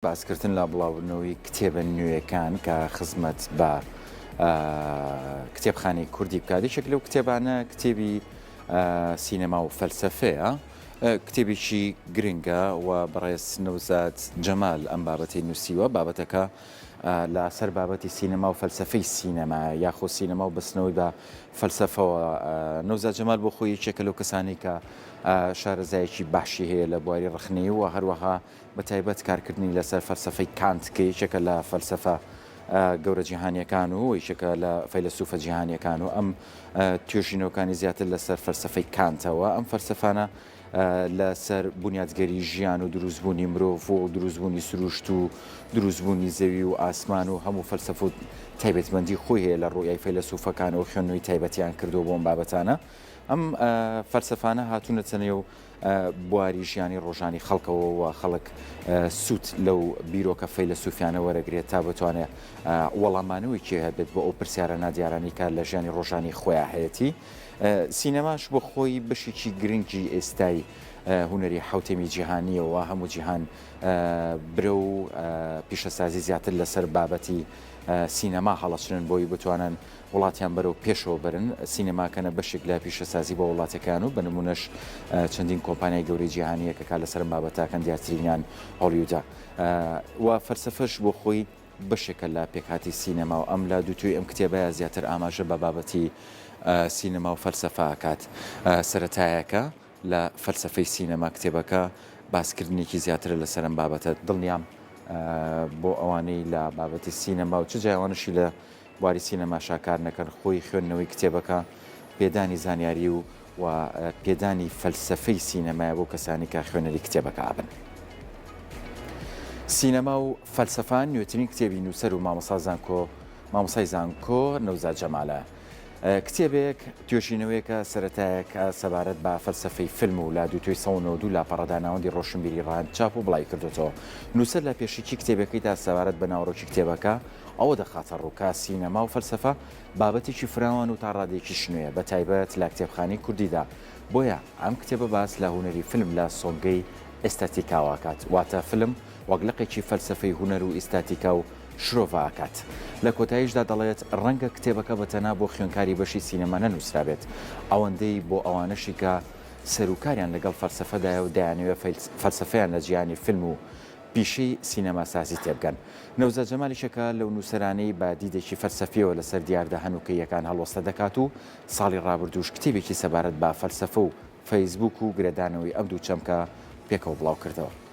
باسکردن لە بڵاوبوونەوەی کتێبە نوێیەکان کە خزمەت بە کتێبخانەی کوردی بکات. یەکێک لەو کتێبانە کتێبی سینەما و فەلسەفەیە، کتێبێکی گرنگە و بەڕێز نەوزاد جەمال ئەم بابەتی نووسیوە. بابەتەکە لە سەر بابەتی سینەما و فەلسەفەی سینەما یاخۆ سینەما و بەستنەوەی بە فەلسەفەوە. نەوزاد جەمال بۆ خۆی یەکێکە لەو کەسانی کە شارەزایەکی باشی هەیە لە بواری ڕخنەی و هەروەها بەتایبەت کارکردنی لەسەر فەلسەفەی کانت کە یەکێکە لە فەلسەفە گەورە جیهانیەکان و یەکێکە لە فەیلسوفە جیهانیەکان و ئەم توێژینەوەکانی زیاتر لەسەر فەلسەفەی کانتەوە. ئەم فەلسەفانە لەسەر بنیادگەری ژیان و دروستبوونی مرۆڤ و دروستبوونی سروشت و دروستبوونی زەوی و ئاسمان و هەموو فەلسەفە و تایبەتمەندی خۆی هەیە لە ڕوویای فەیلسوفەکان و خوێندنەوەی تایبەتیان کردو بۆ ئەم بابەتانە. ئەم فەلسەفانە هاتوونەتە نێو بواری ژیانی ڕۆژانی خەڵکەوە و خەڵک سوود لەو بیرۆکە فەیلسوفیانە وەرەگرێت تا بتوانێت وەڵامانەوەیکی هەبێت بۆ ئەو پرسیارە نادیارانی کە لە ژیانی ڕۆژانی خۆیان هەیەی. سینەماش بۆ خۆی بەشێکی گرنگی ئێستای هونەری حوتێمی جیهانیەوە هەموو جیهان برە و پیشەسازی زیاتر لەسەر بابەتی سینەما هەڵەچنن بۆی بتوانن وڵاتیان بەرەو پێشەوە برن. سینەماکەنە بەشێک لە پیشەسازی بە وڵاتەکان و بە نمونەش چەندین کۆمپانیای گەورەی جیهانیە کە کار لەسەر بابەتاکەن دیارترینیان هۆلیوودا و فەلسەفەش بۆ خۆی بەشێکە لە پێکهاتی سینەما و ئەم لە دووتوی ئەم کتێبەیە زیاتر ئاماژە بە بابەتی سینەما و فەلسەفە ئاکات. سەرەتایەکە لە فەلسەفەی سینەما کتێبەکە باسکردنێکی زیاتر لەسەر ئەم بابەتە دڵنیام بۆ ئەوانەی لە بابەتی سینەما و چ جایوانشی لە بواری سینەما شاکار نەکەن خۆی خوێندنەوەی کتێبەکە پێدانی زانیاری و پێدانی فەلسەفەی سینەمایە بۆ کەسانی کە خوێنەری کتێبەکە ئابن. سینەما و فەلسەفان نوێترین کتێبی نووسەر و مامۆسای زانکۆ نەوزاد جەمالە. کتێبێک توێژینەوەیەکە سەرەتایەکە سەبارەت بە فەلسەفەی فیلم و لە دووتۆی 1992 لا پەڕەداناوەندی ڕۆشنبیری ڕاند چاپ و بڵای کردوێتەوە. نووسەر لە پێشێکی کتێبەکەی تا سەبارەت بە ناوڕۆکی کتێبەکە ئەوە دەخاتە ڕووکە سینەما و فەلسەفە بابەتێکی فراوان و تا ڕادێکی شنوێە بە تایبەت لە کتێبخانەی کوردیدا. بۆیە ئەم کتێبە باس لە هونەری فیلم لە سۆنگەی ئێستاتیکاوەکات واتە فیلم وەگلقێکی فەلسەفەی هونەر و ئێستاتیکا و شرۆڤاکات. لە کۆتاییشدا دەڵێت ڕەنگە کتێبەکە بەتەنها بۆ خوێندکاری بەشی سینەما نەنووسرابێت، ئەوەندەی بۆ ئەوانەشی کە سەرکاریان لەگەڵ فەلسەفەدایە و دەیانەوێت فەلسەفەیان لە جیهانی فیلم و پیشەی سینەما سازی تێبگەن. نەوزاد جەمالیشەکە لەو نووسەرانەی با دیدێکی فەلسەفیەوە لەسەر دیاردەهەن و کەیەکان هەڵوەستە دەکات و ساڵی ڕابردووش کتێبێکی سەبارەت بە فەلسەفە و فەیسبوک و گرێدانەوەی ئەم دوو چەمکە پێکەوە بڵاو کردەوە.